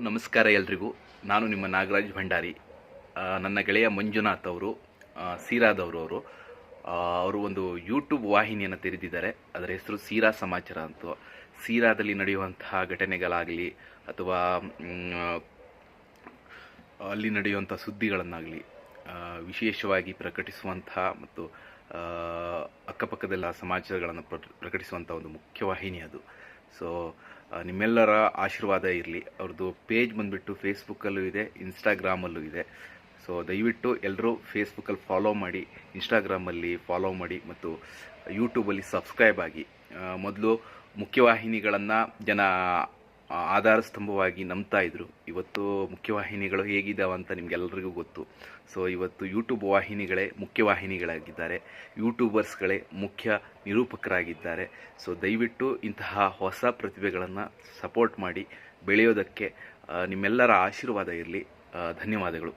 ನಮಸ್ಕಾರ ಎಲ್ರಿಗೂ. ನಾನು ನಿಮ್ಮ ನಾಗರಾಜ್ ಭಂಡಾರಿ. ನನ್ನ ಗೆಳೆಯ ಮಂಜುನಾಥ್ ಅವರು ಸೀರಾದವರು ಅವರು ಒಂದು ಯೂಟ್ಯೂಬ್ ವಾಹಿನಿಯನ್ನು ತೆರೆದಿದ್ದಾರೆ. ಅದರ ಹೆಸರು ಸೀರಾ ಸಮಾಚಾರ ಅಂತ. ಸೀರಾದಲ್ಲಿ ನಡೆಯುವಂತಹ ಘಟನೆಗಳಾಗಲಿ ಅಥವಾ ಅಲ್ಲಿ ನಡೆಯುವಂಥ ಸುದ್ದಿಗಳನ್ನಾಗಲಿ ವಿಶೇಷವಾಗಿ ಪ್ರಕಟಿಸುವಂತಹ ಮತ್ತು ಅಕ್ಕಪಕ್ಕದೆಲ್ಲ ಸಮಾಚಾರಗಳನ್ನು ಪ್ರಕಟಿಸುವಂಥ ಒಂದು ಮುಖ್ಯವಾಹಿನಿ ಅದು. ಸೊ ನಿಮ್ಮೆಲ್ಲರ ಆಶೀರ್ವಾದ ಇರಲಿ. ಅವ್ರದ್ದು ಪೇಜ್ ಬಂದುಬಿಟ್ಟು ಫೇಸ್ಬುಕ್ಕಲ್ಲೂ ಇದೆ, ಇನ್ಸ್ಟಾಗ್ರಾಮಲ್ಲೂ ಇದೆ. ಸೊ ದಯವಿಟ್ಟು ಎಲ್ಲರೂ ಫೇಸ್ಬುಕ್ಕಲ್ಲಿ ಫಾಲೋ ಮಾಡಿ, ಇನ್ಸ್ಟಾಗ್ರಾಮಲ್ಲಿ ಫಾಲೋ ಮಾಡಿ ಮತ್ತು ಯೂಟ್ಯೂಬಲ್ಲಿ ಸಬ್ಸ್ಕ್ರೈಬ್ ಆಗಿ. ಮೊದಲು ಮುಖ್ಯವಾಹಿನಿಗಳನ್ನು ಜನ ಆಧಾರ ಸ್ತಂಭವಾಗಿ ನಂಬ್ತಾ ಇದ್ರು. ಇವತ್ತು ಮುಖ್ಯವಾಹಿನಿಗಳು ಹೇಗಿದ್ದಾವೆ ಅಂತ ನಿಮಗೆಲ್ಲರಿಗೂ ಗೊತ್ತು. ಸೊ ಇವತ್ತು ಯೂಟ್ಯೂಬ್ ವಾಹಿನಿಗಳೇ ಮುಖ್ಯವಾಹಿನಿಗಳಾಗಿದ್ದಾರೆ, ಯೂಟ್ಯೂಬರ್ಸ್ಗಳೇ ಮುಖ್ಯ ನಿರೂಪಕರಾಗಿದ್ದಾರೆ. ಸೊ ದಯವಿಟ್ಟು ಇಂತಹ ಹೊಸ ಪ್ರತಿಭೆಗಳನ್ನು ಸಪೋರ್ಟ್ ಮಾಡಿ ಬೆಳೆಯೋದಕ್ಕೆ ನಿಮ್ಮೆಲ್ಲರ ಆಶೀರ್ವಾದ ಇರಲಿ. ಧನ್ಯವಾದಗಳು.